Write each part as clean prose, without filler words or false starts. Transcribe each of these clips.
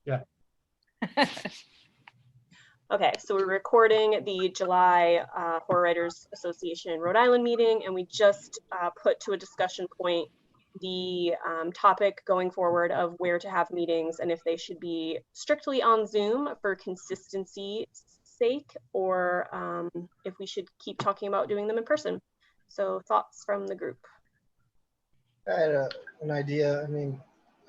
Yeah. Okay, so we're recording the July Horror Writers Association Rhode Island meeting, and we just put to a discussion point the topic going forward of where to have meetings and if they should be strictly on Zoom for consistency's sake, or if we should keep talking about doing them in person. So thoughts from the group? I had an idea. I mean,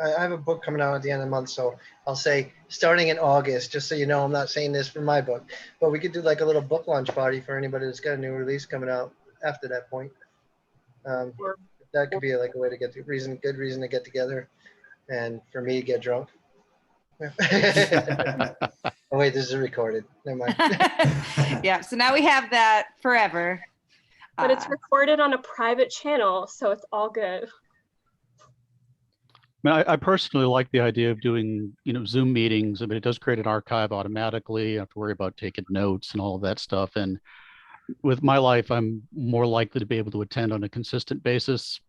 I have a book coming out at the end of the month, so I'll say starting in August, just so you know, I'm not saying this for my book, but we could do like a little book launch party for anybody that's got a new release coming out after that point. That could be like a way to get to good reason to get together, and for me to get drunk. Oh wait, this is recorded. Never mind. Yeah, so now we have that forever. But it's recorded on a private channel, so it's all good. I mean, I personally like the idea of doing, Zoom meetings. I mean, it does create an archive automatically. You don't have to worry about taking notes and all of that stuff. And with my life, I'm more likely to be able to attend on a consistent basis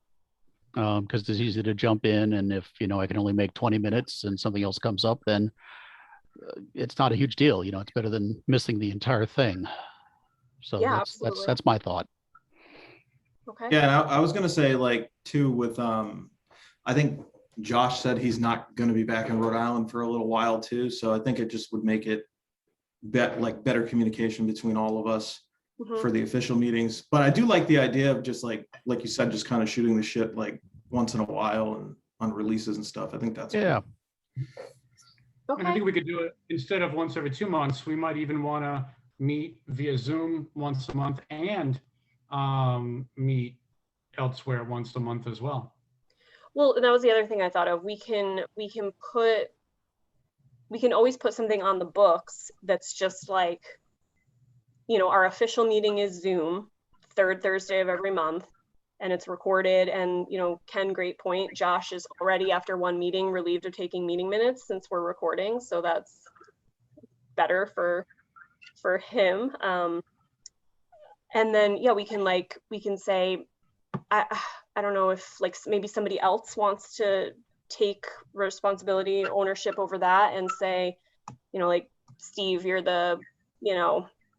because it's easy to jump in. And if, I can only make 20 minutes and something else comes up, then it's not a huge deal. It's better than missing the entire thing. So Yeah, that's my thought. Okay. Yeah, I was going to say too with, I think Josh said he's not going to be back in Rhode Island for a little while too. So I think it just would make it better communication between all of us for the official meetings. But I do like the idea of just like you said, just kind of shooting the shit once in a while and on releases and stuff. I think that's cool. Okay. And I think we could do it instead of once every 2 months. We might even want to meet via Zoom once a month and meet elsewhere once a month as well. Well, that was the other thing I thought of. We can always put something on the books that's just like, our official meeting is Zoom, third Thursday of every month, and it's recorded. And, Ken, great point. Josh is already after one meeting relieved of taking meeting minutes since we're recording. So that's better for him. And then, yeah, we can say, I don't know if maybe somebody else wants to take responsibility, ownership over that and say, Steve, you're the,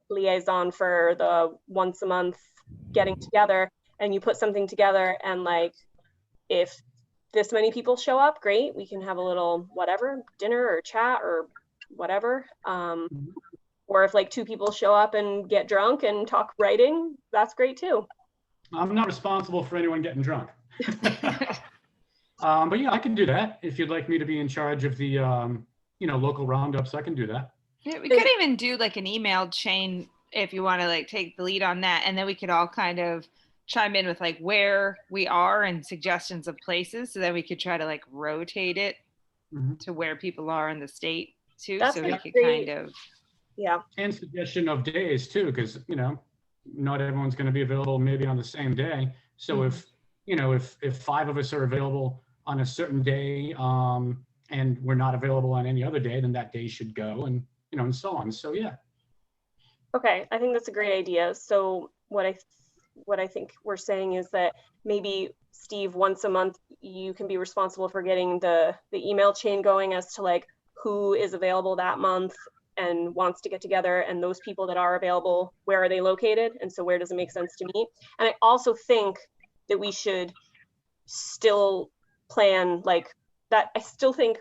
liaison for the once a month getting together, and you put something together, and if this many people show up, great, we can have a little whatever, dinner or chat or whatever. Or if 2 people show up and get drunk and talk writing, that's great too. I'm not responsible for anyone getting drunk. But yeah, I can do that. If you'd like me to be in charge of the, local roundups, I can do that. Yeah, we could even do an email chain if you want to take the lead on that. And then we could all kind of chime in with where we are and suggestions of places. So then we could try to rotate it to where people are in the state too. That's so we could great. kind of. Yeah. And suggestion of days too, because, not everyone's going to be available maybe on the same day. So if 5 of us are available on a certain day and we're not available on any other day, then that day should go, and and so on. So yeah. Okay, I think that's a great idea. So what I think we're saying is that maybe Steve, once a month, you can be responsible for getting the email chain going as to who is available that month and wants to get together, and those people that are available, where are they located, and so where does it make sense to meet. And I also think that we should still plan that. I still think,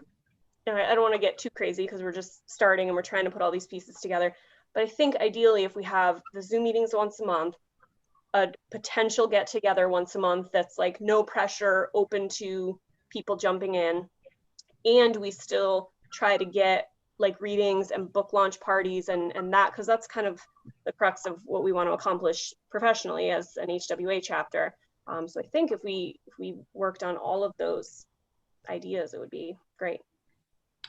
I don't want to get too crazy because we're just starting and we're trying to put all these pieces together, but I think ideally if we have the Zoom meetings once a month, a potential get together once a month that's no pressure, open to people jumping in, and we still try to get readings and book launch parties and that, because that's kind of the crux of what we want to accomplish professionally as an HWA chapter. So I think if we worked on all of those ideas, it would be great.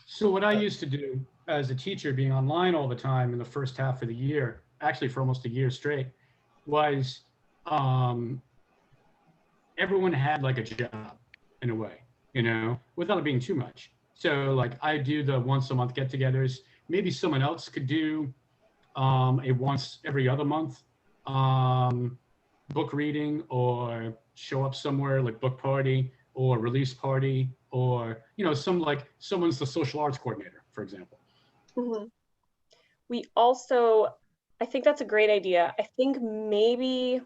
So what I used to do as a teacher, being online all the time in the first half of the year, actually for almost a year straight, was everyone had a job in a way, without it being too much. So I do the once a month get-togethers. Maybe someone else could do a once every other month book reading, or show up somewhere book party or release party, or someone's the social arts coordinator, for example. Mm-hmm. We also, I think that's a great idea. I think maybe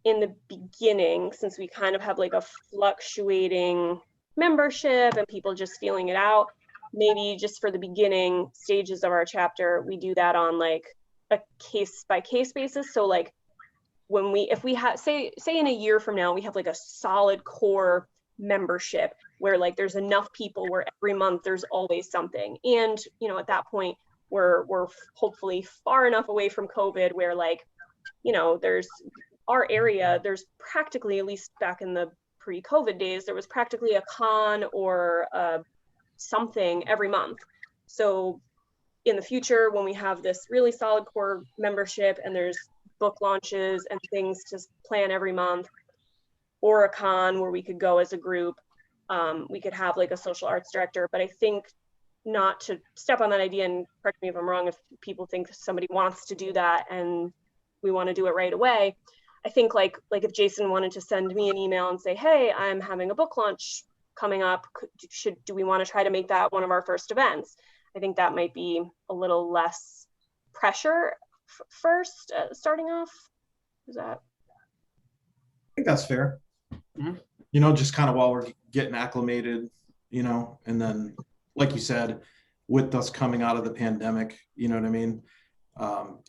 in the beginning, since we kind of have like a fluctuating membership and people just feeling it out, maybe just for the beginning stages of our chapter, we do that on like a case by case basis. So like when if we have, say in a year from now, we have like a solid core membership where like there's enough people where every month there's always something. And, you know, at that point, we're hopefully far enough away from COVID where like, you know, there's our area, there's practically, at least back in the pre-COVID days, there was practically a con or something every month. So in the future, when we have this really solid core membership and there's book launches and things to plan every month, or a con where we could go as a group, we could have like a social arts director. But I think, not to step on that idea, and correct me if I'm wrong, if people think somebody wants to do that and we want to do it right away, I think like if Jason wanted to send me an email and say, hey, I'm having a book launch coming up, do we want to try to make that one of our first events? I think that might be a little less pressure first, starting off. Is that? I think that's fair. Mm-hmm. You know, just kind of while we're getting acclimated, you know, and then, like you said, with us coming out of the pandemic, you know what I mean?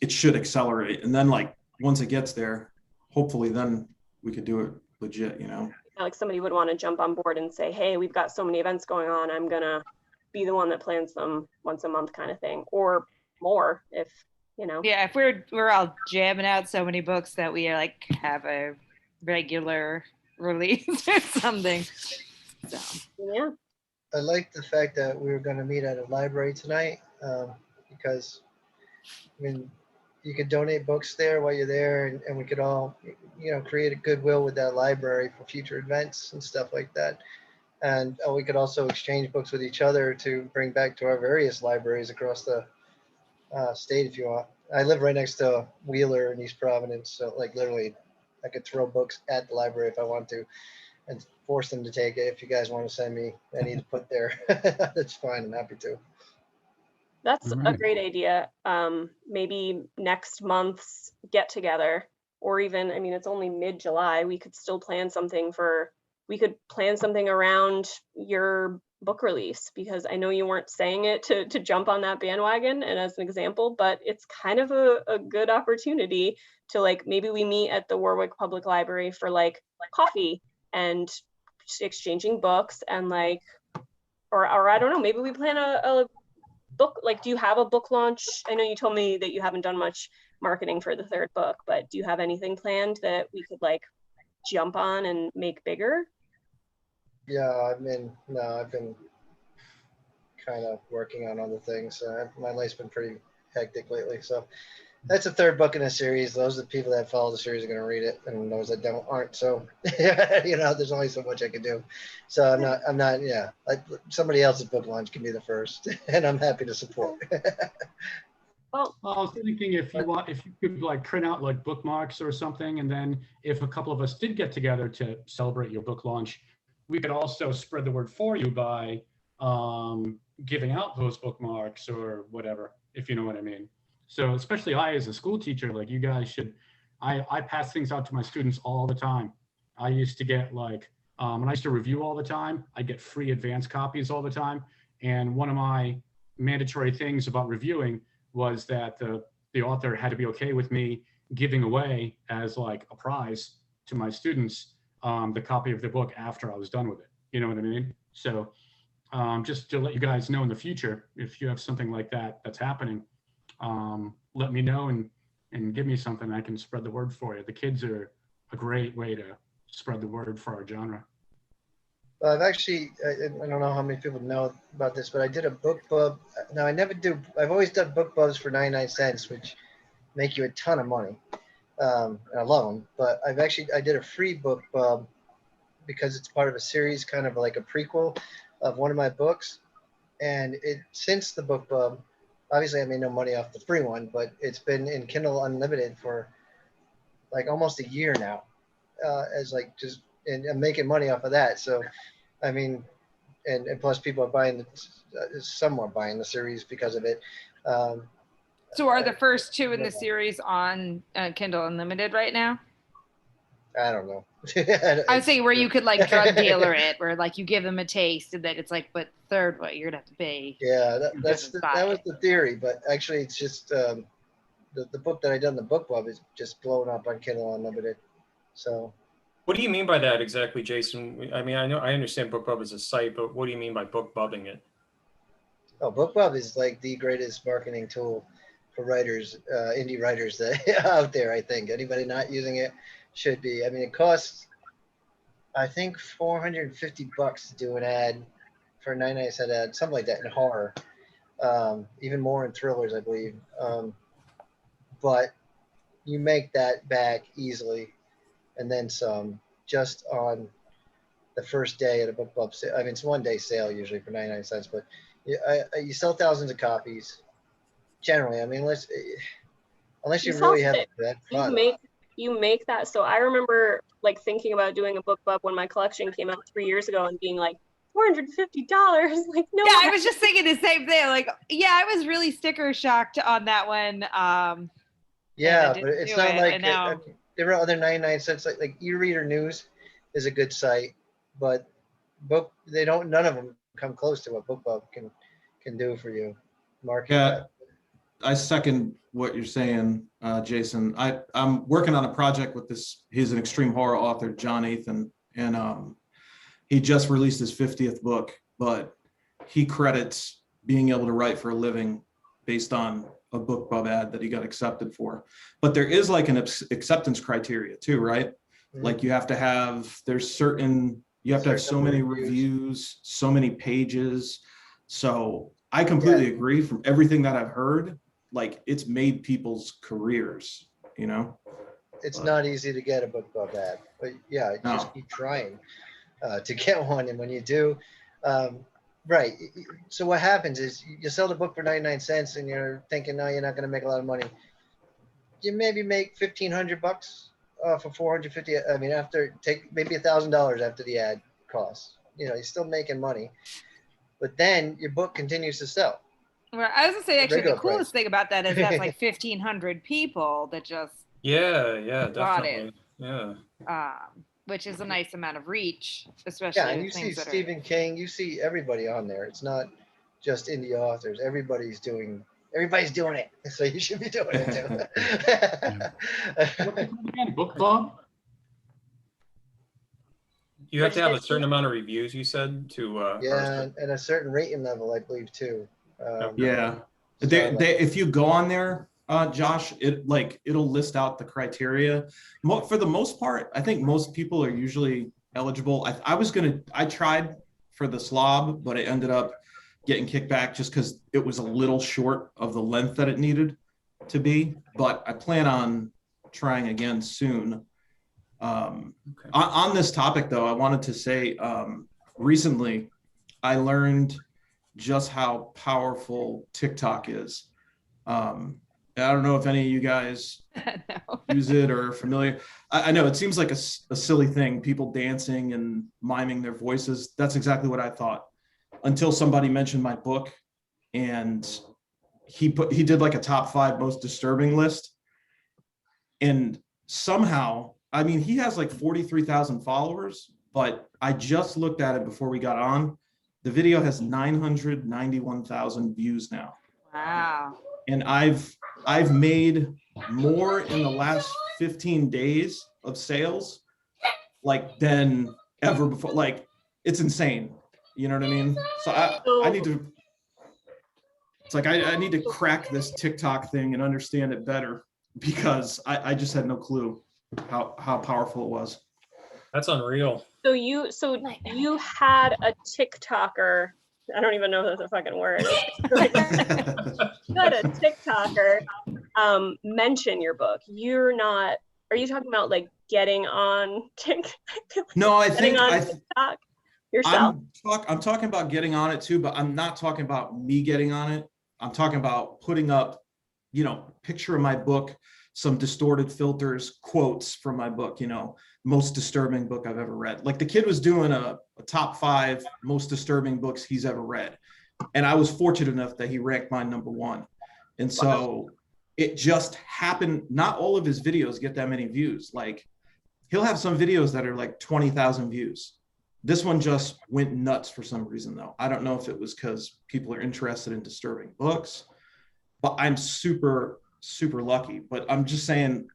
It should accelerate. And then like, once it gets there, hopefully then we could do it legit, you know? Like somebody would want to jump on board and say, hey, we've got so many events going on, I'm gonna be the one that plans them once a month kind of thing, or more if, you know. Yeah, if we're all jamming out so many books that we like have a regular release or something. So Yeah. I like the fact that we were going to meet at a library tonight, because, I mean, you could donate books there while you're there, and we could all, you know, create a goodwill with that library for future events and stuff like that. And we could also exchange books with each other to bring back to our various libraries across the state if you want. I live right next to Wheeler in East Providence, so like literally I could throw books at the library if I want to and force them to take it. If you guys want to send me any to put there, that's fine. I'm happy to. That's All a right. great idea. Maybe next month's get together, or even, I mean, it's only mid-July. We could still plan something we could plan something around your book release, because I know you weren't saying it to jump on that bandwagon and as an example, but it's kind of a good opportunity to like, maybe we meet at the Warwick Public Library for like coffee and exchanging books and like, or I don't know, maybe we plan a book, like, do you have a book launch? I know you told me that you haven't done much marketing for the third book, but do you have anything planned that we could like jump on and make bigger? Yeah, I've been kind of working on other things. My life's been pretty hectic lately, so that's the third book in a series. Those are the people that follow the series are going to read it, and those that don't aren't. So, you know, there's only so much I can do. So I'm not. Yeah, like somebody else's book launch can be the first, and I'm happy to support. Well, I was thinking if you could like print out like bookmarks or something, and then if a couple of us did get together to celebrate your book launch, we could also spread the word for you by giving out those bookmarks or whatever, if you know what I mean. So especially I, as a school teacher, like you guys should, I pass things out to my students all the time. I used to get like, when I used to review all the time, I get free advance copies all the time. And one of my mandatory things about reviewing was that the author had to be okay with me giving away as like a prize to my students the copy of the book after I was done with it. You know what I mean? So just to let you guys know in the future, if you have something like that that's happening, let me know and give me something. I can spread the word for you. The kids are a great way to spread the word for our genre. I've actually, I don't know how many people know about this, but I did a book bub. Now, I've always done book bubs for 99 cents, which make you a ton of money. And I love them, but I did a free book bub because it's part of a series, kind of like a prequel of one of my books. And since the book bub, obviously I made no money off the free one, but it's been in Kindle Unlimited for like almost a year now, as like just, and I'm making money off of that. So, I mean, and plus people are buying somewhat buying the series because of it. So are the first 2 in the series on Kindle Unlimited right now? I don't know. I would say where you could like drug dealer it, where like you give them a taste and then it's like, but third, what you're gonna have to pay. Yeah, that was the theory, but actually it's just the book that I done, the book club, is just blowing up on Kindle Unlimited. So. What do you mean by that exactly, Jason? I mean, I understand BookBub is a site, but what do you mean by BookBubbing it? Oh, BookBub is like the greatest marketing tool for writers, indie writers that out there. I think anybody not using it should be. I mean, it costs, I think, $450 to do an ad for a 99-cent ad, something like that in horror. Even more in thrillers, I believe. But you make that back easily, and then some, just on the first day at a BookBub sale. I mean, it's 1 day sale usually for 99 cents, but you sell thousands of copies. Generally, I mean, unless you really have that product. You make that. So I remember like thinking about doing a BookBub when my collection came out 3 years ago and being like, $450. Like, no. Yeah, I was just thinking the same thing. Like, yeah, I was really sticker shocked on that one. Yeah, but it's not like there are other 99 cents like e-reader news is a good site, but none of them come close to what BookBub can do for you. Yeah, I second what you're saying, Jason. I'm working on a project with this. He's an extreme horror author, John Athan, and he just released his 50th book, but he credits being able to write for a living based on a BookBub ad that he got accepted for. But there is like an acceptance criteria too, right? Mm-hmm. Like you have to have so many reviews, so many pages. So I completely agree. From everything that I've heard, like it's made people's careers, you know? It's not easy to get a BookBub ad, but yeah, just keep trying to get one. And when you do, right. So what happens is you sell the book for 99 cents and you're thinking, no, you're not going to make a lot of money. You maybe make $1,500 for 450. I mean, take maybe $1,000 after the ad costs. You know, you're still making money, but then your book continues to sell. Well, I was gonna say actually the coolest thing about that is that's like 1,500 people that just definitely it. Which is a nice amount of reach, especially. Yeah, and you see Stephen King, you see everybody on there. It's not just indie authors. Everybody's doing it, so you should be doing it too. BookBub? You have to have a certain amount of reviews, you said, to and a certain rating level, I believe, too. If you go on there, Josh, it'll list out the criteria. For the most part, I think most people are usually eligible. I tried for the slob, but it ended up getting kicked back just because it was a little short of the length that it needed to be. But I plan on trying again soon. On this topic, though, I wanted to say recently I learned just how powerful TikTok is. I don't know if any of you guys use it or are familiar. I know it seems like a silly thing, people dancing and miming their voices. That's exactly what I thought until somebody mentioned my book, and he did like a top 5 most disturbing list. And somehow, I mean, he has like 43,000 followers, but I just looked at it before we got on. The video has 991,000 views now. Wow. And I've made more in the last 15 days of sales like than ever before. Like, it's insane. You know what I mean? So I need to, it's like I need to crack this TikTok thing and understand it better, because I just had no clue how powerful it was. That's unreal. So you had a TikToker. I don't even know if that's a fucking word. You had a TikToker mention your book. Are you talking about like getting on TikTok? No, I think TikTok yourself. I'm talking about getting on it too, but I'm not talking about me getting on it. I'm talking about putting up, picture of my book, some distorted filters, quotes from my book, you know, most disturbing book I've ever read. Like the kid was doing a top 5 most disturbing books he's ever read. And I was fortunate enough that he ranked mine #1. And so it just happened. Not all of his videos get that many views. Like he'll have some videos that are like 20,000 views. This one just went nuts for some reason though. I don't know if it was because people are interested in disturbing books, but I'm super, super lucky. But I'm just saying,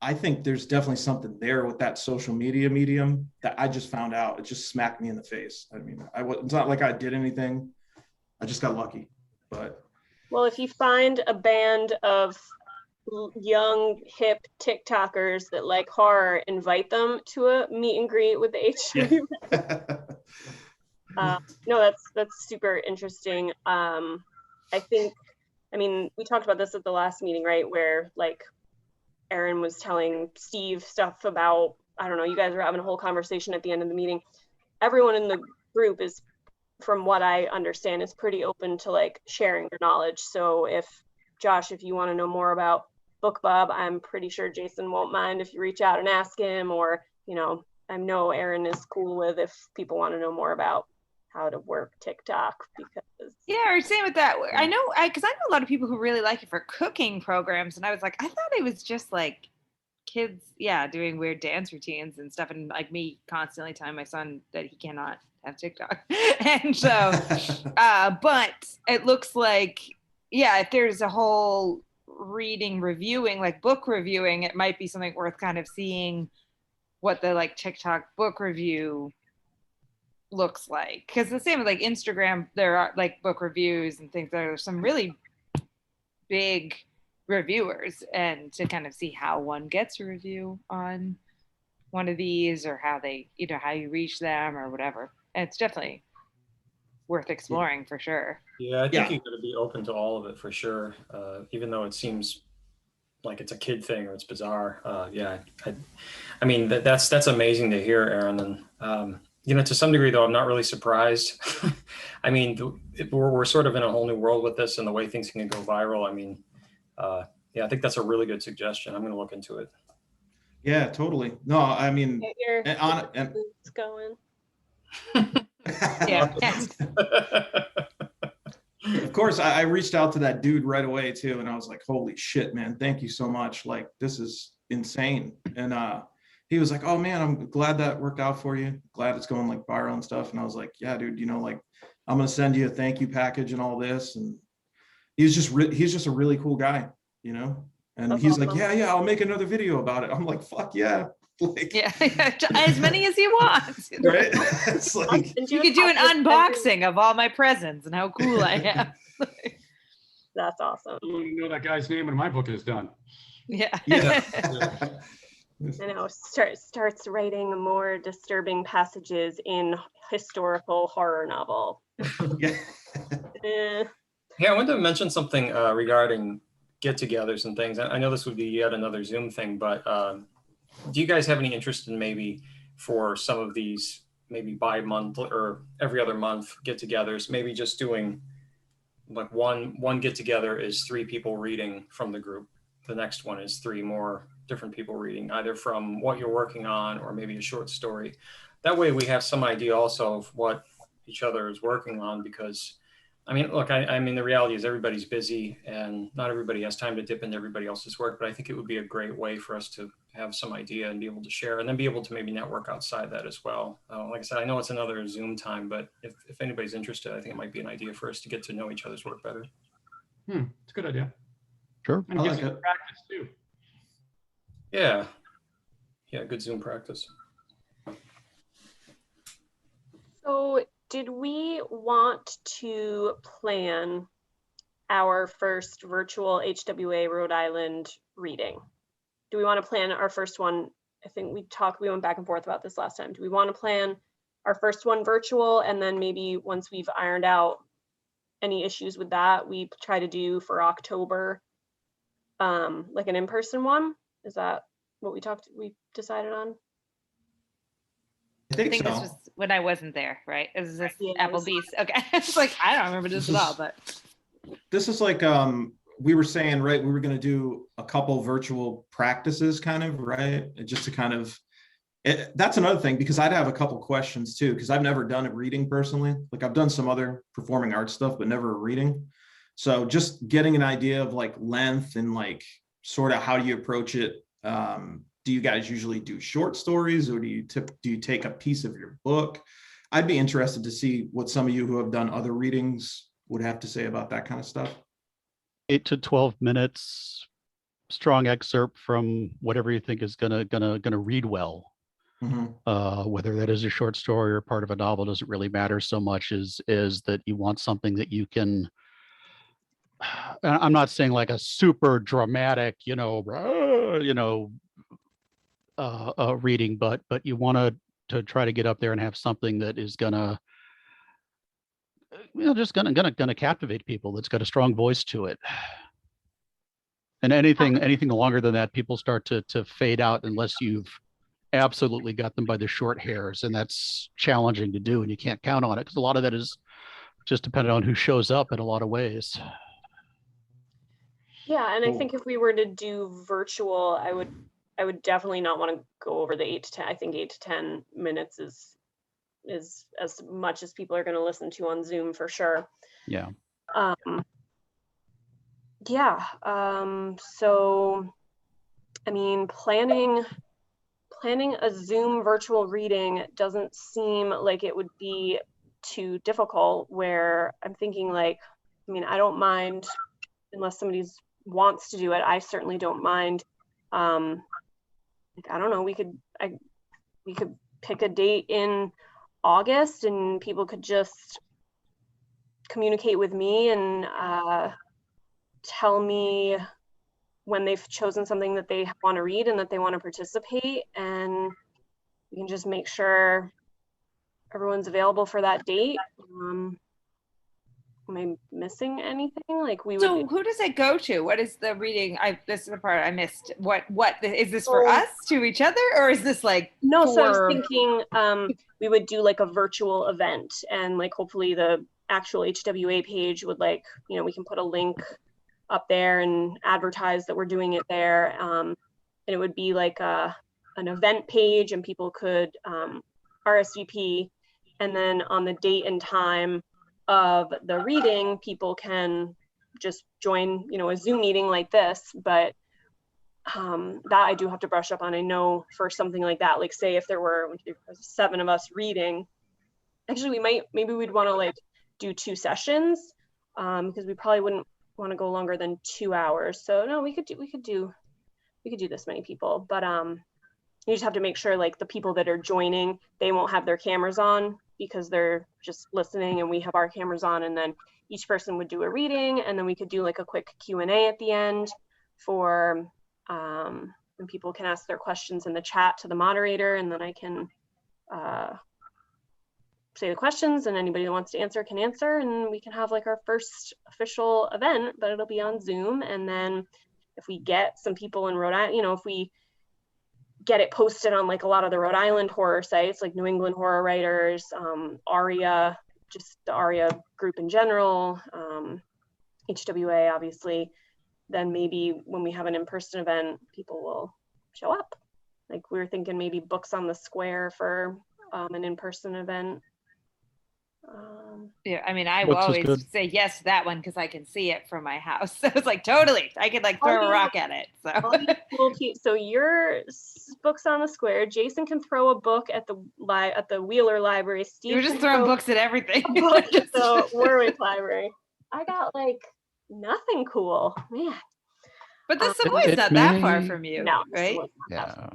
I think there's definitely something there with that social media medium that I just found out. It just smacked me in the face. I mean, it's not like I did anything. I just got lucky, but. Well, if you find a band of young, hip TikTokers that like horror, invite them to a meet and greet with the HWA. No, that's super interesting. I mean, we talked about this at the last meeting, right? Where like Aron was telling Steve stuff about, I don't know, you guys were having a whole conversation at the end of the meeting. Everyone in the group is, from what I understand, is pretty open to like sharing their knowledge. So if Josh, if you want to know more about BookBub, I'm pretty sure Jason won't mind if you reach out and ask him, or, you know, I know Aron is cool with if people want to know more about how to work TikTok, because yeah, or same with that. I know a lot of people who really like it for cooking programs, and I was like, I thought it was just like kids, yeah, doing weird dance routines and stuff, and like me constantly telling my son that he cannot have TikTok. And so but it looks like, yeah, if there's a whole reading reviewing, like book reviewing, it might be something worth kind of seeing what the like TikTok book review looks like, because the same with like Instagram, there are like book reviews and things. There are some really big reviewers, and to kind of see how one gets a review on one of these, or how they, you know, how you reach them or whatever. And it's definitely worth exploring for sure. Yeah, I think you got to be open to all of it for sure, even though it seems like it's a kid thing or it's bizarre. Yeah, I mean that's amazing to hear, Aron. And you know, to some degree though, I'm not really surprised. I mean, we're sort of in a whole new world with this, and the way things can go viral. I mean, yeah, I think that's a really good suggestion. I'm going to look into it. Yeah, totally. No, I mean, it's going. Yeah. Of course, I reached out to that dude right away too, and I was like, "Holy shit, man! Thank you so much. Like, this is insane." And he was like, "Oh man, I'm glad that worked out for you. Glad it's going like viral and stuff." And I was like, "Yeah, dude. You know, like, I'm gonna send you a thank you package and all this." And he's just a really cool guy, you know. And That's he's awesome. like, "Yeah, I'll make another video about it." I'm like, "Fuck yeah!" Like, Yeah, as many as he wants. right? It's like You could do an unboxing of all my presents and how cool I am. That's awesome. I don't even know that guy's name when my book is done. Yeah. yeah. I know, starts writing more disturbing passages in historical horror novel. Yeah. Yeah, I wanted to mention something regarding get-togethers and things. I know this would be yet another Zoom thing, but do you guys have any interest in maybe for some of these maybe bi-month or every other month get-togethers, maybe just doing like one get-together is 3 people reading from the group. The next one is 3 more different people reading, either from what you're working on or maybe a short story. That way we have some idea also of what each other is working on, because I mean, look, I mean, the reality is everybody's busy and not everybody has time to dip into everybody else's work, but I think it would be a great way for us to have some idea and be able to share, and then be able to maybe network outside that as well. Like I said, I know it's another Zoom time, but if anybody's interested, I think it might be an idea for us to get to know each other's work better. It's a good idea. Sure. And I gives like you it. practice too. Yeah. Yeah, good Zoom practice. So did we want to plan our first virtual HWA Rhode Island reading? Do we want to plan our first one? I think we went back and forth about this last time. Do we want to plan our first one virtual, and then maybe once we've ironed out any issues with that, we try to do for October, like an in-person one? Is that what we decided on? I think so. This was when I wasn't there, right? It was this Yeah, it was- Applebee's. Okay. It's like, I don't remember this at all, but This is like we were saying, right, we were going to do a couple virtual practices kind of, right? Just to kind of, that's another thing, because I'd have a couple questions too, because I've never done a reading personally. Like I've done some other performing arts stuff, but never a reading. So just getting an idea of like length and like sort of how do you approach it? Do you guys usually do short stories, or do you take a piece of your book? I'd be interested to see what some of you who have done other readings would have to say about that kind of stuff. 8 to 12 minutes, strong excerpt from whatever you think is gonna read well. Mm-hmm. Whether that is a short story or part of a novel doesn't really matter so much as that you want something that you can. I'm not saying like a super dramatic, reading, but you want to try to get up there and have something that is gonna, just gonna captivate people. That's got a strong voice to it. And anything longer than that, people start to fade out unless you've absolutely got them by the short hairs, and that's challenging to do, and you can't count on it because a lot of that is just dependent on who shows up in a lot of ways. Yeah, and I think if we were to do virtual, I would definitely not want to go over the 8 to 10. I think 8 to 10 minutes is as much as people are going to listen to on Zoom for sure. Yeah. So, I mean, planning a Zoom virtual reading doesn't seem like it would be too difficult, where I'm thinking like, I mean, I don't mind unless somebody wants to do it. I certainly don't mind. I don't know, we could pick a date in August and people could just communicate with me and tell me when they've chosen something that they want to read and that they want to participate, and we can just make sure everyone's available for that date. Am I missing anything? Like So who does it go to? What is the reading? This is the part I missed. What is this for us to each other, or is this like no? So I was thinking we would do like a virtual event, and like hopefully the actual HWA page would like, we can put a link up there and advertise that we're doing it there. And it would be like an event page, and people could RSVP, and then on the date and time of the reading, people can just join, a Zoom meeting like this. But that I do have to brush up on. I know for something like that, like say if there were 7 of us reading, actually maybe we'd want to like do 2 sessions, because we probably wouldn't want to go longer than 2 hours. So no, we could do this many people, but you just have to make sure like the people that are joining, they won't have their cameras on because they're just listening, and we have our cameras on, and then each person would do a reading, and then we could do like a quick Q&A at the end for and people can ask their questions in the chat to the moderator, and then I can say the questions, and anybody that wants to answer can answer, and we can have like our first official event, but it'll be on Zoom. And then if we get some people in Rhode Island, if we get it posted on like a lot of the Rhode Island horror sites, like New England Horror Writers, ARIA, just the ARIA group in general, HWA obviously, then maybe when we have an in-person event, people will show up. Like we were thinking maybe Books on the Square for an in-person event. Yeah, I mean, I will always say yes to that one because I can see it from my house. So it's like totally, I could like throw a rock at it. So your Books on the Square, Jason can throw a book at the Wheeler Library. Steve, you're just throwing books at everything. At the Warwick Library. I got like nothing cool, man. But the Savoy's not that far from you, no, right? Yeah.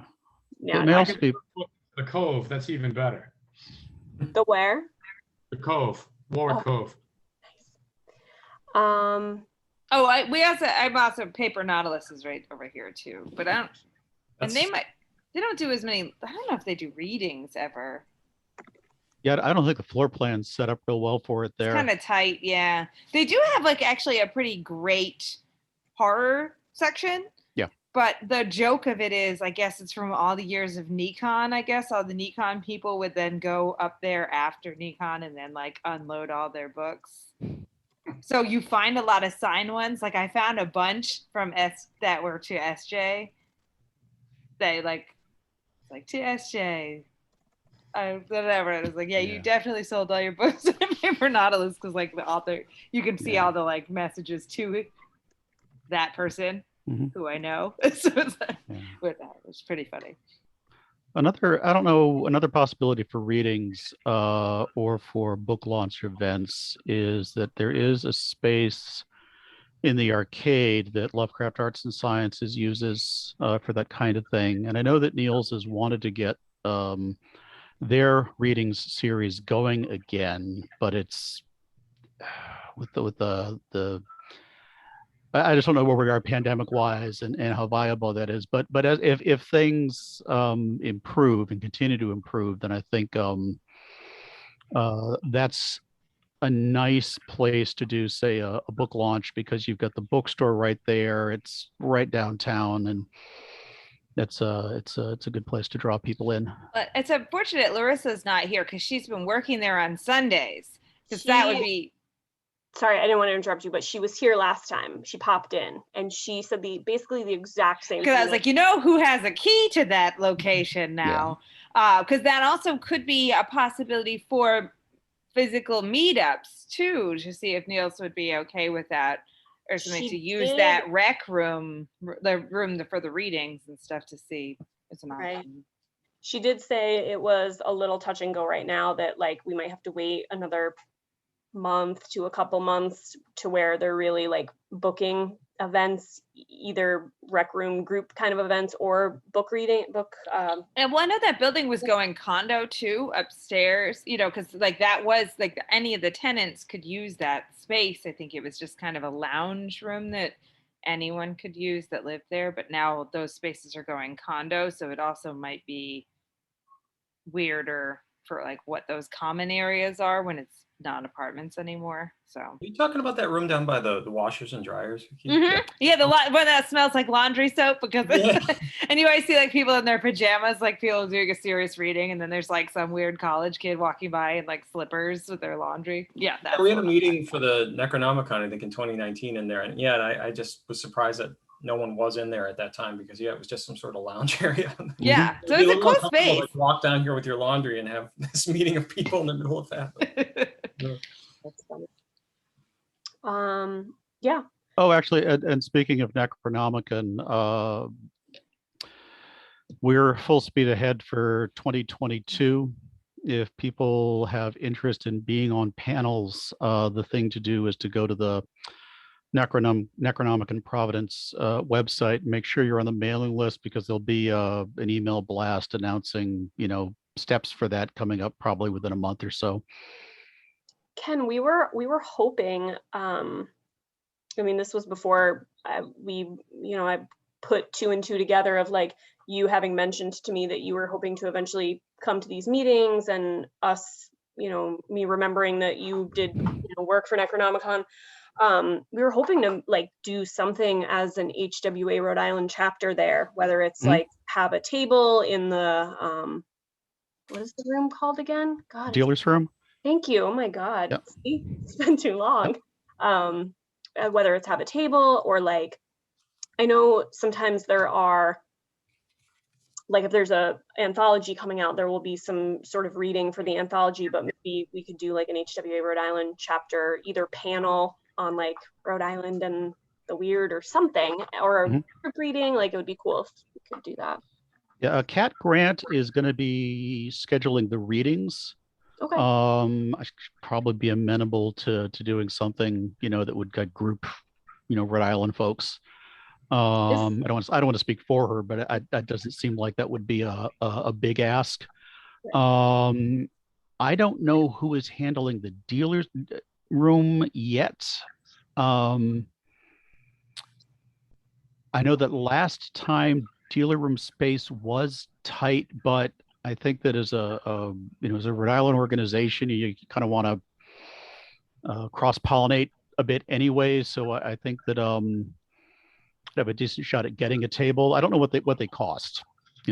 Yeah. The Cove, that's even better. The where? The Cove, Warwick Cove. Nice. I'm also Paper Nautilus is right over here too, but I don't. And they don't do as many. I don't know if they do readings ever. Yeah, I don't think the floor plan's set up real well for it there. It's kind of tight, yeah. They do have like actually a pretty great horror section. Yeah. But the joke of it is, I guess it's from all the years of Nikon. I guess all the Nikon people would then go up there after Nikon and then like unload all their books. So you find a lot of signed ones. Like I found a bunch from that were to SJ. They like to SJ. Whatever. It was like, yeah, you definitely sold all your books in paper Nautilus because like the author, you can see all the like messages to that person who I know. So it's like, with that, it was pretty funny. Another possibility for readings or for book launch events is that there is a space in the arcade that Lovecraft Arts and Sciences uses for that kind of thing. And I know that Niels has wanted to get their readings series going again, but it's with the I just don't know where we are pandemic wise and how viable that is. But if things improve and continue to improve, then I think that's a nice place to do, say, a book launch, because you've got the bookstore right there. It's right downtown, and it's a good place to draw people in. But it's unfortunate Larissa's not here because she's been working there on Sundays. Because that would be. Sorry, I didn't want to interrupt you, but she was here last time. She popped in and she said basically the exact same thing. Because I was like, you know who has a key to that location now? Because that also could be a possibility for physical meetups too, to see if Niels would be okay with that, or something to use that rec room, the room for the readings and stuff, to see it's an option. Right. She did say it was a little touch and go right now, that like we might have to wait another month to a couple months to where they're really like booking events, either rec room group kind of events or book reading. And one of that building was going condo too upstairs, you know, because like that was like any of the tenants could use that space. I think it was just kind of a lounge room that anyone could use that lived there, but now those spaces are going condo, so it also might be weirder for like what those common areas are when it's not apartments anymore. So are you talking about that room down by the washers and dryers? Yeah, the one that smells like laundry soap, because and you always see like people in their pajamas, like people doing a serious reading, and then there's like some weird college kid walking by in like slippers with their laundry. Yeah, we had a meeting for the Necronomicon, I think in 2019 in there, and I just was surprised that no one was in there at that time, because it was just some sort of lounge area. Yeah, so it's a cool space. Like, walk down here with your laundry and have this meeting of people in the middle of that. That's funny. Yeah. Oh, actually, and speaking of Necronomicon, we're full speed ahead for 2022. If people have interest in being on panels, the thing to do is to go to the Necronomicon Providence website. Make sure you're on the mailing list, because there'll be an email blast announcing, steps for that coming up probably within a month or so. Ken, we were hoping, I mean, this was before I put 2 and 2 together of like you having mentioned to me that you were hoping to eventually come to these meetings, and us, me remembering that you did work for Necronomicon. We were hoping to like do something as an HWA Rhode Island chapter there, whether it's like have a table in the, what is the room called again? God, Dealer's room. Thank you. Oh my God. Yep. See, it's been too long. Whether it's have a table or like, I know sometimes there are, like if there's a anthology coming out, there will be some sort of reading for the anthology, but maybe we could do like an HWA Rhode Island chapter, either panel on like Rhode Island and the weird or something, or a group reading. Like it would be cool if we could do that. Yeah, Kat Grant is going to be scheduling the readings. Okay. I should probably be amenable to doing something, that would group, Rhode Island folks. I don't want to speak for her, but that doesn't seem like that would be a big ask. I don't know who is handling the dealer's room yet. I know that last time dealer room space was tight, but I think that as a Rhode Island organization, you kind of want to cross-pollinate a bit anyway. So I think that have a decent shot at getting a table. I don't know what they cost,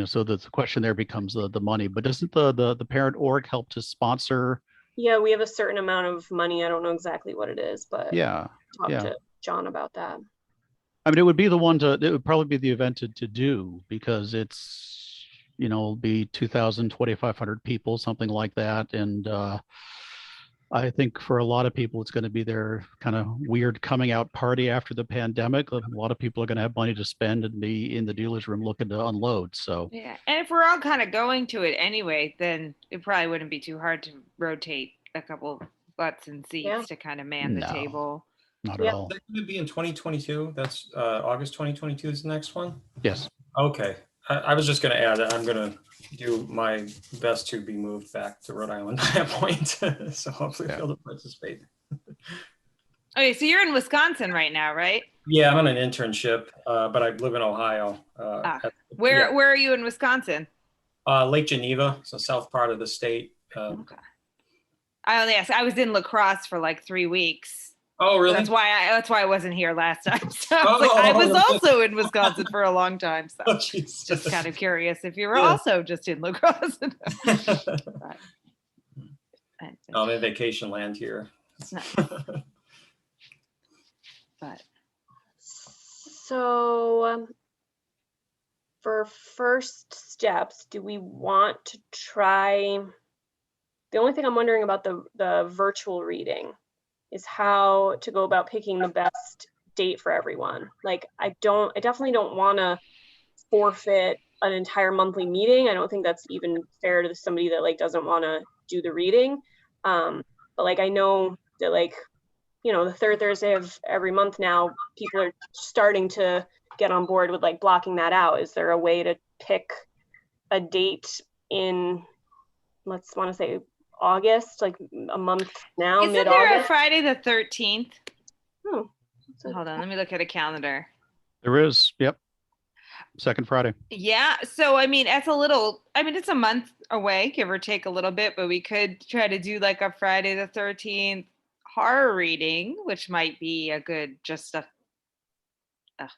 so the question there becomes the money. But doesn't the parent org help to sponsor Yeah, we have a certain amount of money. I don't know exactly what it is, but Yeah. talk Yeah. to John about that. I mean, it would be it would probably be the event to do, because it's, it'll be 2,000, 2,500 people, something like that. And I think for a lot of people, it's going to be their kind of weird coming out party after the pandemic. A lot of people are going to have money to spend and be in the dealer's room looking to unload. So Yeah, and if we're all kind of going to it anyway, then it probably wouldn't be too hard to rotate a couple butts and seats Yeah. to kind of man the No. table. not Yeah. at all. Is that going to be in 2022? That's August 2022 is the next one? Yes. Okay. I was just going to add that I'm going to do my best to be moved back to Rhode Island by that point. So hopefully I'll be able to participate. Okay, so you're in Wisconsin right now, right? Yeah, I'm on an internship, but I live in Ohio. Where are you in Wisconsin? Lake Geneva, so south part of the state. Okay. I only asked. I was in La Crosse for like 3 weeks. Oh, really? That's why I wasn't here last time. So I was also in Wisconsin for a long time. So just kind of curious if you were also just in La Crosse. I'm in vacation land here. It's nice. But So for first steps, do we want to try? The only thing I'm wondering about the virtual reading is how to go about picking the best date for everyone. Like, I definitely don't want to forfeit an entire monthly meeting. I don't think that's even fair to somebody that like doesn't want to do the reading. But like, I know that like, the third Thursday of every month now, people are starting to get on board with like blocking that out. Is there a way to pick a date in, let's want to say August, like a month now, isn't mid-August? there a Friday the 13th? Oh, Hold on, let me look at a calendar. There is. Yep. Second Friday. Yeah. So, I mean, it's a month away, give or take a little bit, but we could try to do like a Friday the 13th horror reading, which might be a good, just a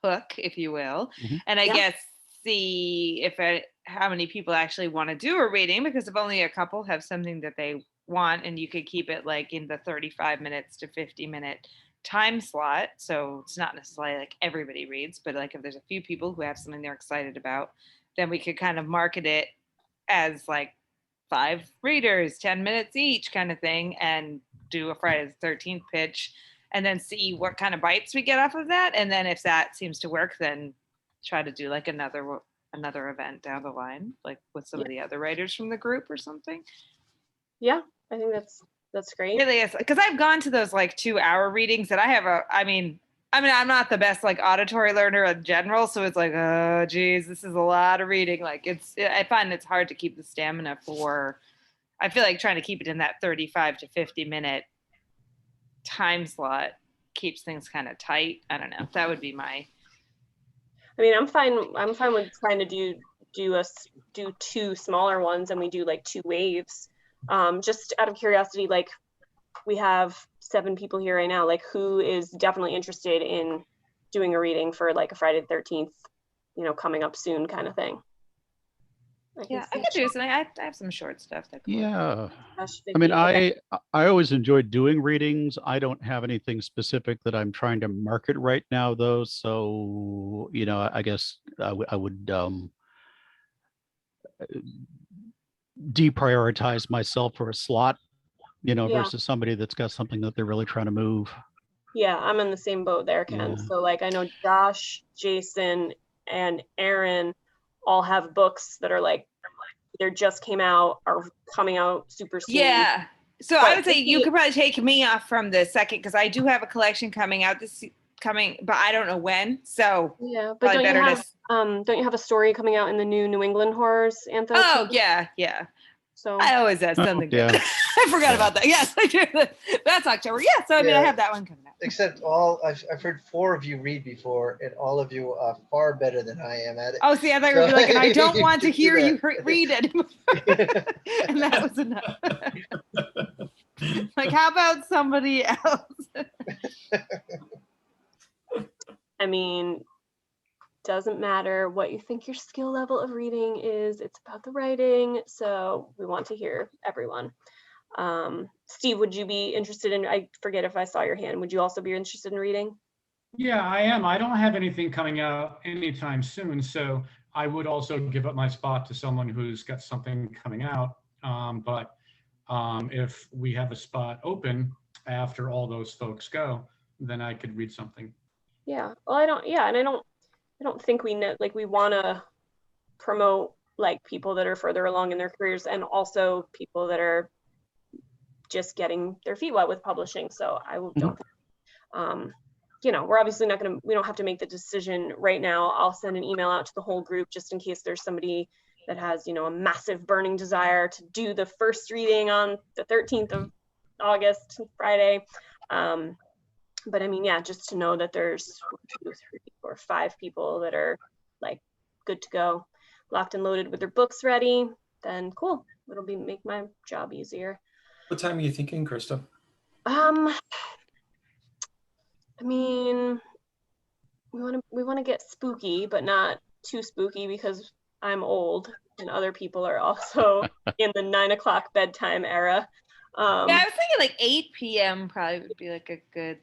hook, if you will. Mm-hmm. And I guess see how many people actually want to do a reading, because if only a couple have something that they want, and you could keep it like in the 35 minutes to 50-minute time slot. So it's not necessarily like everybody reads, but like if there's a few people who have something they're excited about, then we could kind of market it as like 5 readers, 10 minutes each kind of thing, and do a Friday the 13th pitch, and then see what kind of bites we get off of that. And then if that seems to work, then try to do like another event down the line, like with some of the other writers from the group or something. Yeah, I think that's great. Really is, because I've gone to those like 2-hour readings, and I have I mean, I'm not the best like auditory learner in general, so it's like, oh geez, this is a lot of reading. Like I find it's hard to keep the stamina for. I feel like trying to keep it in that 35 to 50-minute time slot keeps things kind of tight. I don't know. That would be my. I mean, I'm fine with trying to do 2 smaller ones, and we do like 2 waves. Just out of curiosity, like we have 7 people here right now. Like, who is definitely interested in doing a reading for like a Friday the 13th, coming up soon kind of thing? I could do something. I have some short stuff that. Yeah. I mean, I always enjoyed doing readings. I don't have anything specific that I'm trying to market right now, though. So, I guess I would deprioritize myself for a slot, versus somebody that's got something that they're really trying to move. Yeah, I'm in the same boat there, Ken. Yeah. So like, I know Josh, Jason, and Aaron all have books that are like either just came out or coming out super soon. Yeah. So I would say you could probably take me off from the second, because I do have a collection coming out but I don't know when. So yeah, but don't you have a story coming out in the New England Horrors anthology? Oh yeah. So I always have something. Yeah. I forgot about that. Yes, I do. That's October. Yeah. So I mean, I have that one coming out. Except I've heard 4 of you read before, and all of you are far better than I am at it. Oh, see, I thought you were like, and I don't want to hear you read it. And that was enough. Like, how about somebody else? I mean, doesn't matter what you think your skill level of reading is. It's about the writing. So we want to hear everyone. Steve, would you be interested in, I forget if I saw your hand, would you also be interested in reading? Yeah, I am. I don't have anything coming out anytime soon, so I would also give up my spot to someone who's got something coming out. But if we have a spot open after all those folks go, then I could read something. Yeah, well, I don't think we know, like, we want to promote like people that are further along in their careers and also people that are just getting their feet wet with publishing. So I don't, you know, we're obviously not going to, we don't have to make the decision right now. I'll send an email out to the whole group just in case there's somebody that has, you know, a massive burning desire to do the first reading on the 13th of August, Friday. But I mean, yeah, just to know that there's 1, 2, 3, 4, 5 people that are like good to go, locked and loaded with their books ready, then cool. It'll make my job easier. What time are you thinking, Christa? I mean, we want to get spooky, but not too spooky because I'm old and other people are also in the 9 o'clock bedtime era. Yeah, I was thinking like 8 p.m. probably would be like a good,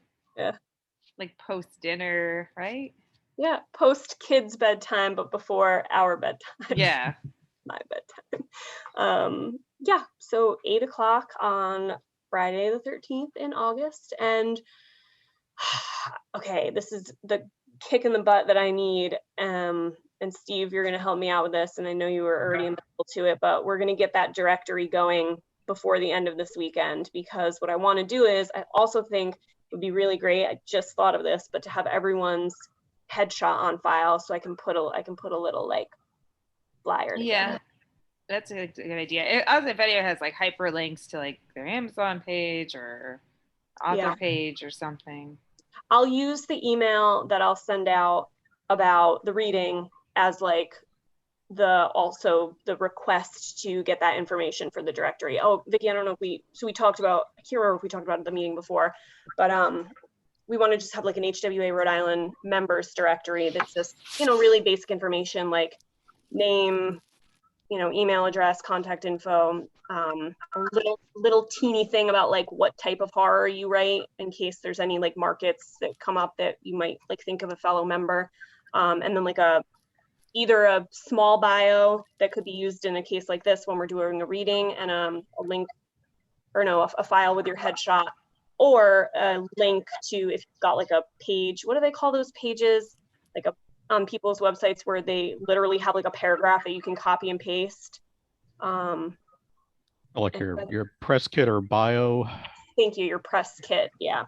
like post dinner, right? Yeah, post kids bedtime, but before our bedtime. Yeah. My bedtime. Yeah, so 8 o'clock on Friday the 13th in August. And okay, this is the kick in the butt that I need. And Steve, you're going to help me out with this. And I know you were already in the middle to it, but we're going to get that directory going before the end of this weekend, because what I want to do is, I also think it would be really great. I just thought of this, but to have everyone's headshot on file so I can put a little like flyer together. Yeah, that's a good idea. Also, if anyone has like hyperlinks to like their Amazon page or author page or something. I'll use the email that I'll send out about the reading as like also the request to get that information for the directory. Oh, Vicki, I don't know if we talked about, I can't remember if we talked about it at the meeting before, but we want to just have like an HWA Rhode Island members directory that's just, you know, really basic information like name, you know, email address, contact info, a little teeny thing about like what type of horror you write in case there's any like markets that come up that you might like think of a fellow member. And then like either a small bio that could be used in a case like this when we're doing a reading, and a link, or no, a file with your headshot, or a link to, if you've got like a page, what do they call those pages? Like on people's websites where they literally have like a paragraph that you can copy and paste. Like your press kit or bio. Thank you, your press kit, yeah.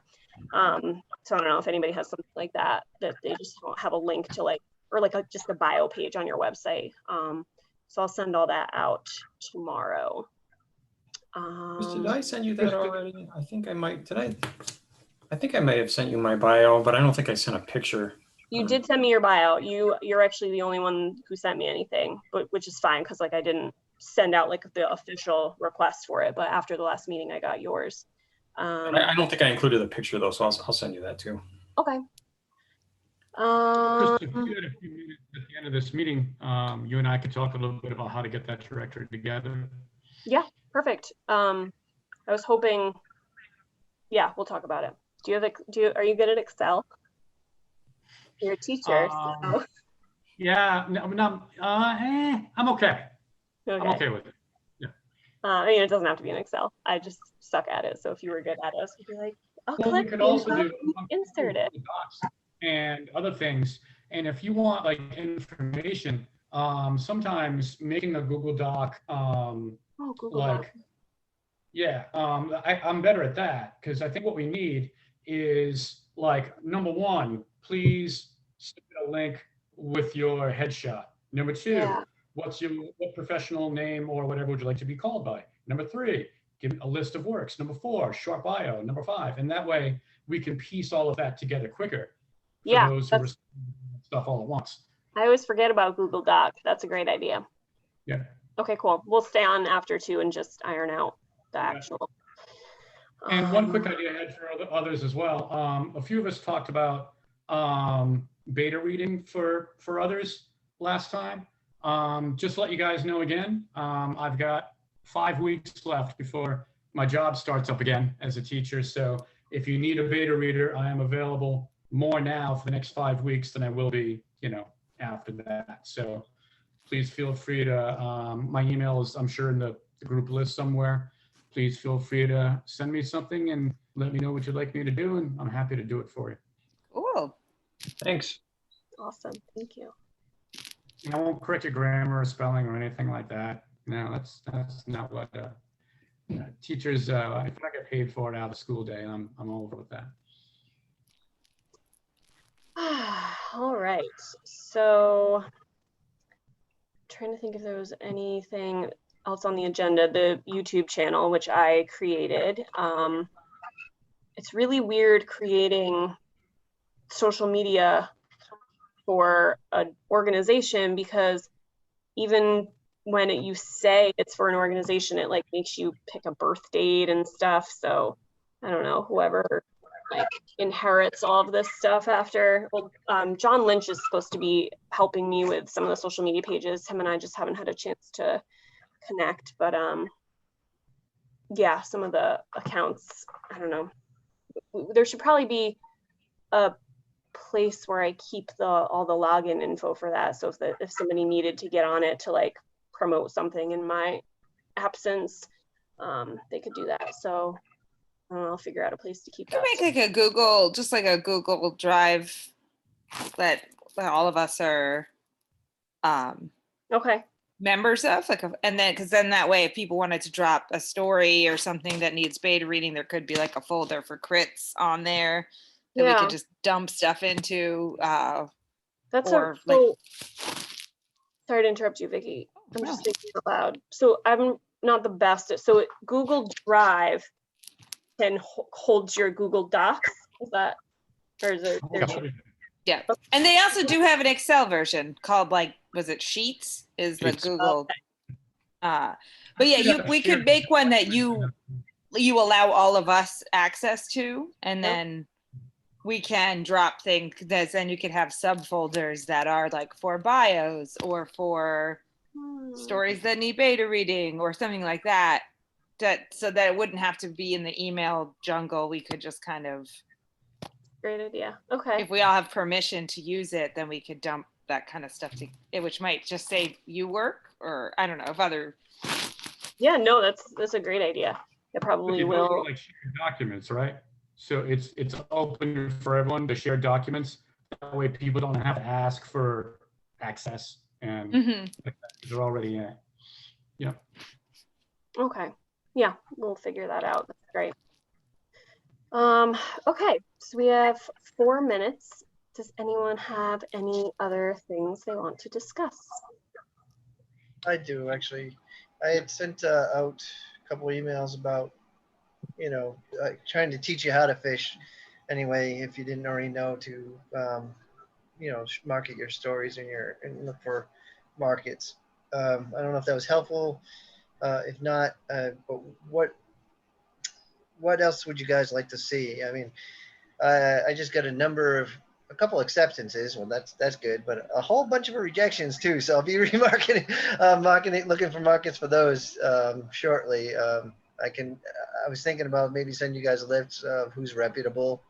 So I don't know if anybody has something like that they just don't have a link to, like, or like just a bio page on your website. So I'll send all that out tomorrow. Did I send you that already? I think I might. I think I may have sent you my bio, but I don't think I sent a picture. You did send me your bio. You're actually the only one who sent me anything, but which is fine because like I didn't send out like the official request for it. But after the last meeting, I got yours. I don't think I included a picture though, so I'll send you that too. Okay. Christa, if you had a few minutes at the end of this meeting, you and I could talk a little bit about how to get that directory together. Yeah, perfect. I was hoping. Yeah, we'll talk about it. Are you good at Excel? You're a teacher. So. Yeah, no, I'm okay. I'm okay with it. Yeah. I mean, it doesn't have to be in Excel. I just suck at it. So if you were good at it, I'd be like, oh, well, we could also do insert it. And other things. And if you want like information, sometimes making a Google Doc, Google Doc. Yeah, I'm better at that, because I think what we need is like, number one, please submit a link with your headshot. Number two, what professional name or whatever would you like to be called by? Number three, give a list of works. Number four, short bio. Number five, and that way we can piece all of that together quicker for those who receive stuff all at once. I always forget about Google Doc. That's a great idea. Yeah. Okay, cool. We'll stay on after too and just iron out the actual. And one quick idea I had for others as well. A few of us talked about beta reading for others last time. Just to let you guys know again, I've got 5 weeks left before my job starts up again as a teacher. So if you need a beta reader, I am available more now for the next 5 weeks than I will be, after that. So please feel free to, my email is, I'm sure, in the group list somewhere. Please feel free to send me something and let me know what you'd like me to do, and I'm happy to do it for you. Cool. Thanks. Awesome. Thank you. I won't correct your grammar or spelling or anything like that. No, that's not what teachers. If I get paid for it out of the school day, I'm over with that. All right. So, trying to think if there was anything else on the agenda. The YouTube channel, which I created. It's really weird creating social media for an organization, because even when you say it's for an organization, it like makes you pick a birth date and stuff. So I don't know, whoever like inherits all of this stuff after. Well, John Lynch is supposed to be helping me with some of the social media pages. Him and I just haven't had a chance to connect, but yeah, some of the accounts, I don't know. There should probably be a place where I keep all the login info for that. So if somebody needed to get on it to like promote something in my absence, they could do that. So I'll figure out a place to keep that. You make like a Google, just like a Google Drive that all of us are okay. members of, and then because then that way, if people wanted to drop a story or something that needs beta reading, there could be like a folder for crits on there that we could just dump stuff into. That's or sorry to interrupt you, Vicky. I'm just thinking out loud. So I'm not the best at, so Google Drive can hold your Google Docs. Is that, or is it? Yeah, and they also do have an Excel version called was it Sheets? Is the Google? But yeah, we could make one that you allow all of us access to, and then we can drop things. Then you could have subfolders that are like for bios or for stories that need beta reading or something like that. So that it wouldn't have to be in the email jungle. We could just kind of. Great idea. Okay. If we all have permission to use it, then we could dump that kind of stuff which might just save you work, or I don't know if other. Yeah, no, that's a great idea. It probably will. Like shared documents, right? So it's open for everyone to share documents. That way, people don't have to ask for access, and they're already in it. Yeah. Okay. Yeah, we'll figure that out. That's great. Okay, so we have 4 minutes. Does anyone have any other things they want to discuss? I do, actually. I had sent out a couple of emails about, trying to teach you how to fish. Anyway, if you didn't already know, to, market your stories and look for markets. I don't know if that was helpful. If not, but what else would you guys like to see? I mean, I just got a couple acceptances. Well, that's good, but a whole bunch of rejections too. So I'll be remarketing, looking for markets for those shortly. I was thinking about maybe send you guys a list of who's reputable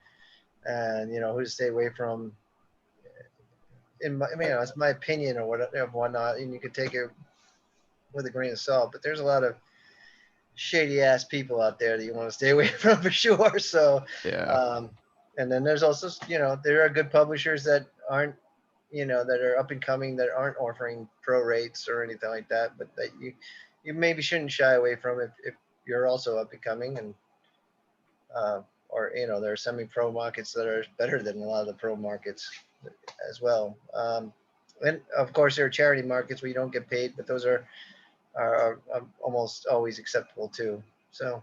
and who to stay away from. It's my opinion or whatnot, and you could take it with a grain of salt. But there's a lot of shady ass people out there that you want to stay away from for sure. So yeah. And then there's also, there are good publishers that aren't, that are up and coming, that aren't offering pro rates or anything like that, but that you maybe shouldn't shy away from if you're also up and coming, and or there are semi-pro markets that are better than a lot of the pro markets as well. And of course there are charity markets where you don't get paid, but those are almost always acceptable too. So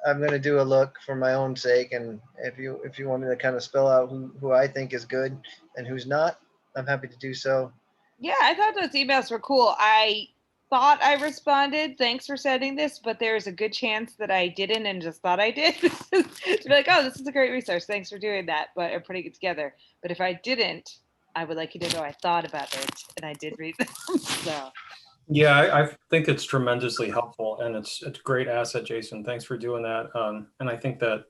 I'm going to do a look for my own sake, and if you want me to kind of spell out who I think is good and who's not, I'm happy to do so. Yeah, I thought those emails were cool. I thought I responded, thanks for sending this, but there's a good chance that I didn't and just thought I did. To be like, oh, this is a great resource. Thanks for doing that, but I'm putting it together. But if I didn't, I would like you to know I thought about it and I did read them. So Yeah, I think it's tremendously helpful, and it's a great asset, Jason. Thanks for doing that. And I think that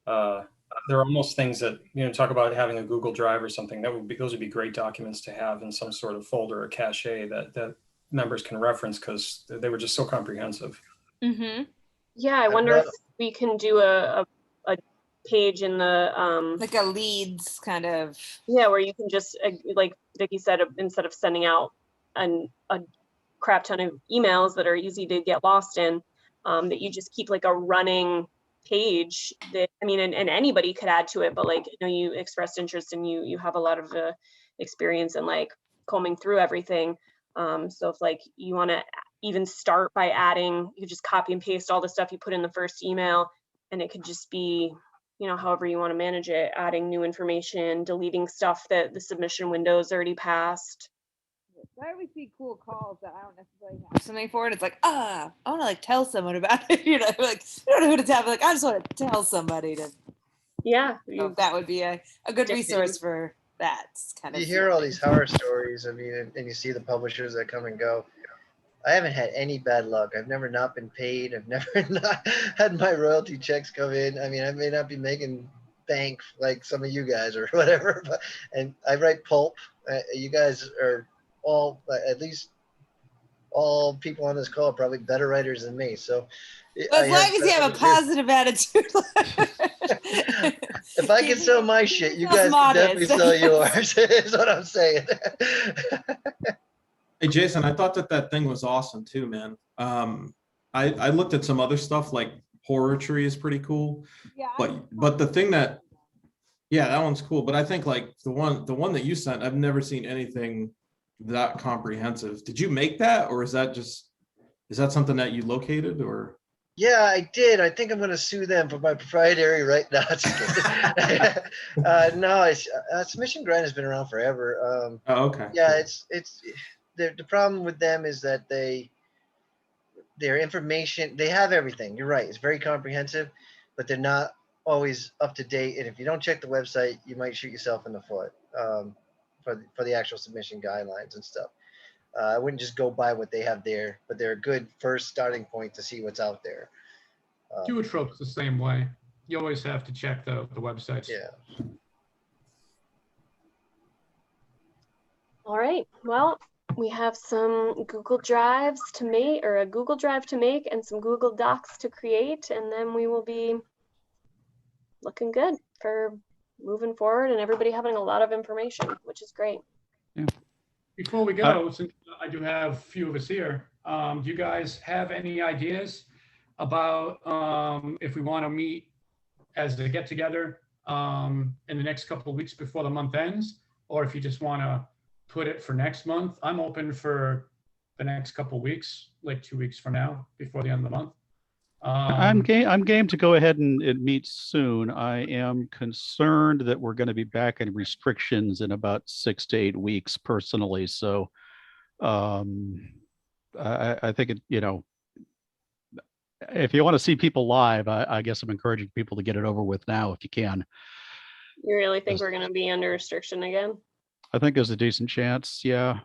there are almost things that, talk about having a Google Drive or something. Those would be great documents to have in some sort of folder or cache that members can reference, because they were just so comprehensive. Mm-hmm. Yeah, I wonder if we can do a page in the Like a leads kind of. Yeah, where you can just like Vicky said, instead of sending out a crap ton of emails that are easy to get lost in, that you just keep like a running page that, I mean, and anybody could add to it, but like, you expressed interest and you have a lot of experience in like combing through everything. So if like you want to even start by adding, you just copy and paste all the stuff you put in the first email, and it could just be, however you want to manage it, adding new information, deleting stuff that the submission window's already passed. I always see cool calls that I don't necessarily have something for, and it's like, I want to like tell someone about it. Like I don't know who to tell. Like I just want to tell somebody to. Yeah, That would be a good resource for that kind of. You hear all these horror stories. I mean, and you see the publishers that come and go. I haven't had any bad luck. I've never not been paid. I've never not had my royalty checks come in. I mean, I may not be making bank like some of you guys or whatever, but and I write pulp. You guys are all, at least all people on this call, are probably better writers than me. So as long as you have a positive attitude. If I can sell my shit, you guys can definitely sell yours. Is what I'm saying. Hey, Jason, I thought that thing was awesome too, man. I looked at some other stuff, like Horror Tree is pretty cool. Yeah. But the thing that, yeah, that one's cool. But I think like the one that you sent, I've never seen anything that comprehensive. Did you make that, or is that something that you located, or? Yeah, I did. I think I'm going to sue them for my proprietary right now. No, submission grind has been around forever. Oh, okay. Yeah, it's the problem with them is that their information, they have everything. You're right. It's very comprehensive, but they're not always up to date. And if you don't check the website, you might shoot yourself in the foot for the actual submission guidelines and stuff. I wouldn't just go by what they have there, but they're a good first starting point to see what's out there. Duotrope's the same way. You always have to check the websites. Yeah. All right. Well, we have some Google Drives to make, or a Google Drive to make, and some Google Docs to create, and then we will be looking good for moving forward and everybody having a lot of information, which is great. Yeah. Before we go, since I do have a few of us here, do you guys have any ideas about if we want to meet as a get-together in the next couple of weeks before the month ends, or if you just want to put it for next month? I'm open for the next couple of weeks, like 2 weeks from now, before the end of the month. I'm game to go ahead and meet soon. I am concerned that we're going to be back in restrictions in about 6 to 8 weeks personally. So I think if you want to see people live, I guess I'm encouraging people to get it over with now if you can. You really think we're going to be under restriction again? I think there's a decent chance. Yeah.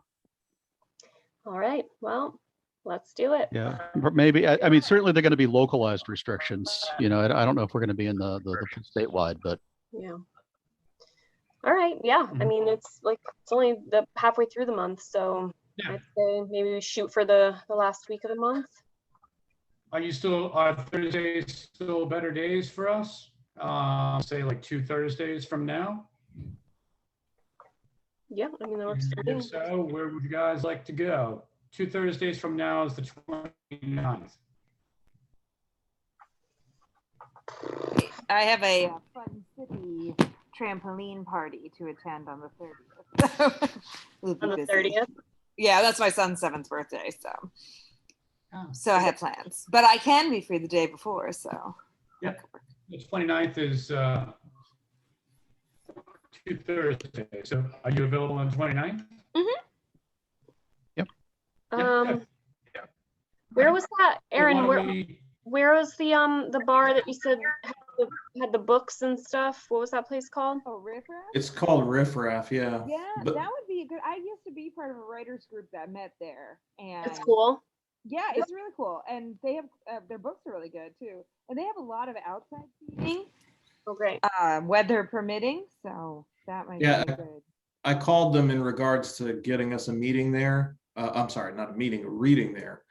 All right. Well, let's do it. Yeah, maybe. I mean, certainly they're going to be localized restrictions. I don't know if we're going to be in the statewide, but. Yeah. All right. Yeah. I mean, it's only the halfway through the month, so yeah. I'd say maybe we shoot for the last week of the month. Are Thursdays still better days for us? Say like 2 Thursdays from now? Yeah, I mean, that works for me. If so, where would you guys like to go? 2 Thursdays from now is the 29th. I have a Fun City trampoline party to attend on the 30th. On the 30th? Yeah, that's my son's 7th birthday, so I have plans. But I can be free the day before, so. Yeah, the 29th is 2 Thursdays. So are you available on the 29th? Mm-hmm. Yep. Where was that, Aaron? Where was the bar that you said had the had the books and stuff. What was that place called? Oh, Riff Raff? It's called Riff Raff, yeah. Yeah, But that would be a good. I used to be part of a writers group that met there, and It's cool. yeah, it's really cool. And they have their books are really good too, and they have a lot of outside seating, Oh, great. weather permitting. So that might Yeah. be good. I called them in regards to getting us a meeting there. I'm sorry, not a meeting, a reading there.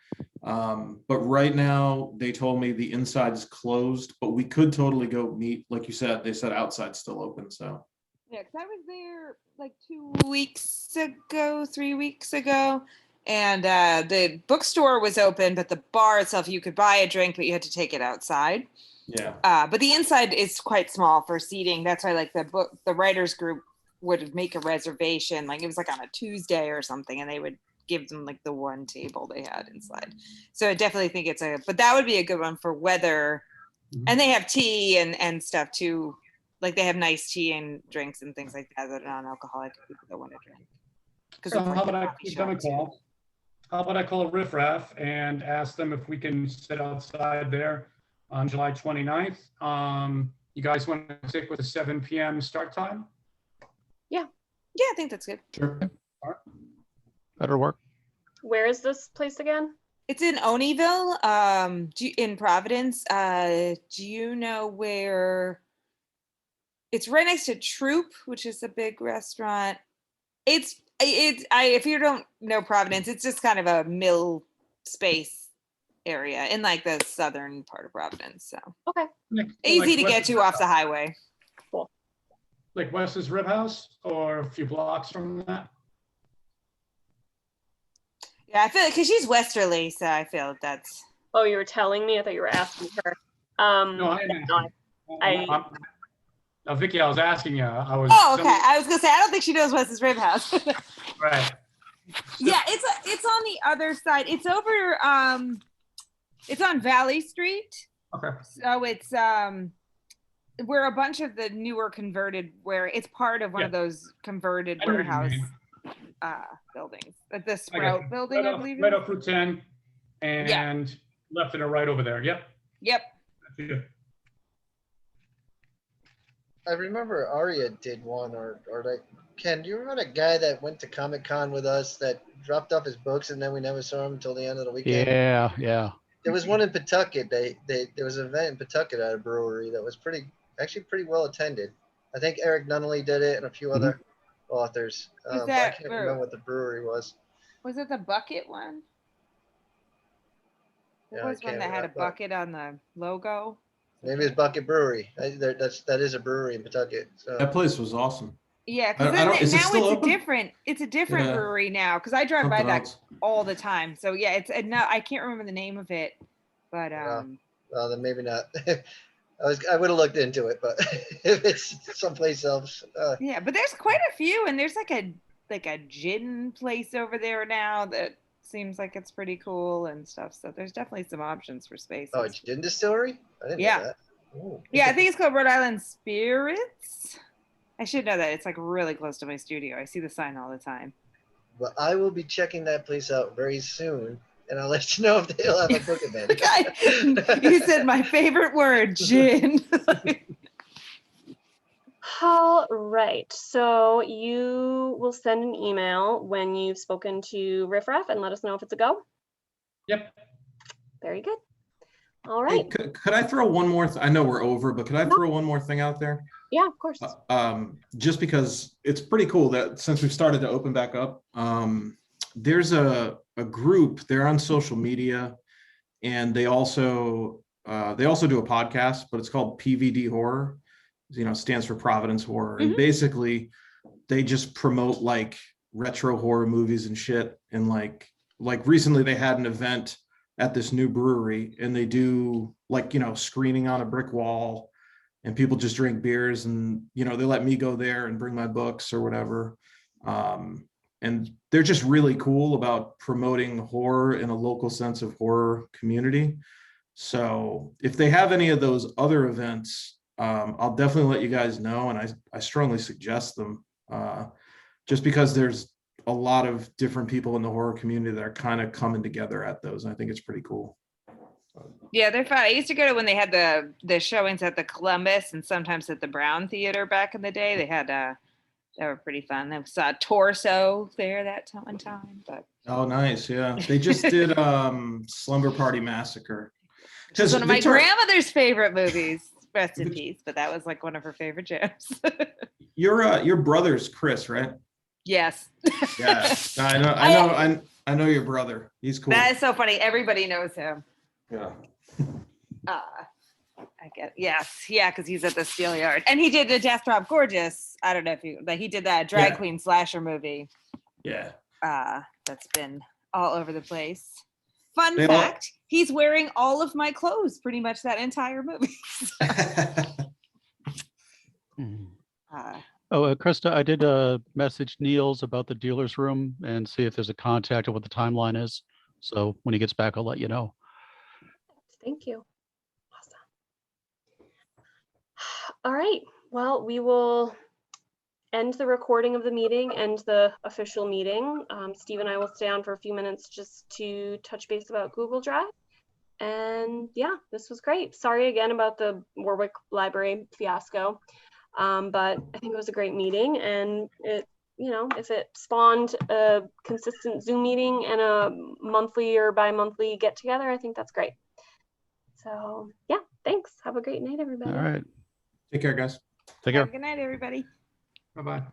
But right now they told me the inside is closed, but we could totally go meet. Like you said, they said outside's still open. So Yeah, because I was there like 2 weeks ago, 3 weeks ago, and the bookstore was open, but the bar itself, you could buy a drink, but you had to take it outside. yeah. But the inside is quite small for seating. That's why like the writers group would make a reservation. Like it was like on a Tuesday or something, and they would give them like the one table they had inside. So I definitely think but that would be a good one for weather. And they have tea and stuff too. Like they have nice tea and drinks and things like that that are non-alcoholic for people that want to drink. So how about I call Riff Raff and ask them if we can sit outside there on July 29th. You guys want to stick with a 7 p.m. start time? Yeah, I think that's good. Sure. That'll work. Where is this place again? It's in Oneyville, in Providence. Do you know where? It's right next to Troop, which is a big restaurant. If you don't know Providence, it's just kind of a mill space area in like the southern part of Providence. So Okay. easy to get to off the highway. Like Wes's Rib House or a few blocks from that? Yeah, I feel like because she's westerly, so I feel that's. Oh, you were telling me? I thought you were asking her. No, Vicky, I was asking you. Oh, okay. I was gonna say I don't think she knows Wes's Rib House. Right. Yeah, it's on the other side. It's over. It's on Valley Street. Okay. So it's where a bunch of the newer converted, where it's part of one of those converted I know what you warehouse mean. buildings. The Sprout building, I believe. Right off Route 10 and left and a right over there. Yep. Yep. That's good. I remember Aria did one, or like, Ken, do you remember that guy that went to Comic-Con with us that dropped off his books and then we never saw him until the end of the weekend? Yeah. There was one in Pawtucket. There was an event in Pawtucket at a brewery that was actually pretty well attended. I think Eric Nunnally did it and a few other authors. I can't remember what the brewery was. Was it the bucket one? What was one that had a bucket on the logo? Maybe it's Bucket Brewery. That is a brewery in Pawtucket. So. That place was awesome. Yeah, because now it's a different brewery now. Because I drive by that all the time. So yeah, I can't remember the name of it, but then maybe not. I would have looked into it, but if it's someplace else. Yeah, but there's quite a few, and there's like a gin place over there now that seems like it's pretty cool and stuff. So there's definitely some options for spaces. Oh, a gin distillery? I didn't know that. Ooh. Yeah, I think it's called Rhode Island Spirits. I should know that. It's like really close to my studio. I see the sign all the time. Well, I will be checking that place out very soon, and I'll let you know if they'll have a book event. You said my favorite word, gin. All right. So you will send an email when you've spoken to Riff Raff and let us know if it's a go. Yep. Very good. All right. Hey, could I throw one more? I know we're over, but could I throw one more thing out there? Yeah, of course. Just because it's pretty cool that since we've started to open back up, there's a group. They're on social media, and they also do a podcast, but it's called PVD Horror. Stands for Providence Horror, and basically they just promote like retro horror movies and shit. And like recently they had an event at this new brewery, and they do like screening on a brick wall, and people just drink beers, and they let me go there and bring my books or whatever. And they're just really cool about promoting horror in a local sense of horror community. So if they have any of those other events, I'll definitely let you guys know, and I strongly suggest them, just because there's a lot of different people in the horror community that are kind of coming together at those. And I think it's pretty cool. Yeah, they're fun. I used to go to when they had the showings at the Columbus and sometimes at the Brown Theater back in the day. They had they were pretty fun. They saw Torso there that one time. But Oh, nice. Yeah, they just did Slumber Party Massacre. It's one of my grandmother's favorite movies. Rest in peace. But that was like one of her favorite jokes. Your brother's Chris, right? Yes. Yeah, I know your brother. He's cool. That is so funny. Everybody knows him. Yeah. I get yes, yeah, because he's at the Steelyard, and he did the Death Drop Gorgeous. I don't know if he did that drag queen slasher movie. Yeah. That's been all over the place. Fun fact: he's wearing all of my clothes pretty much that entire movie. Krista, I did message Niels about the dealer's room and see if there's a contact or what the timeline is. So when he gets back, I'll let you know. Thank you. Awesome. All right. Well, we will end the recording of the meeting and the official meeting. Steve and I will stay on for a few minutes just to touch base about Google Drive. And yeah, this was great. Sorry again about the Warwick Library fiasco. But I think it was a great meeting, and it, if it spawned a consistent Zoom meeting and a monthly or bi-monthly get together, I think that's great. So yeah, thanks. Have a great night, everybody. All right. Take care, guys. Take care. Good night, everybody. Bye-bye.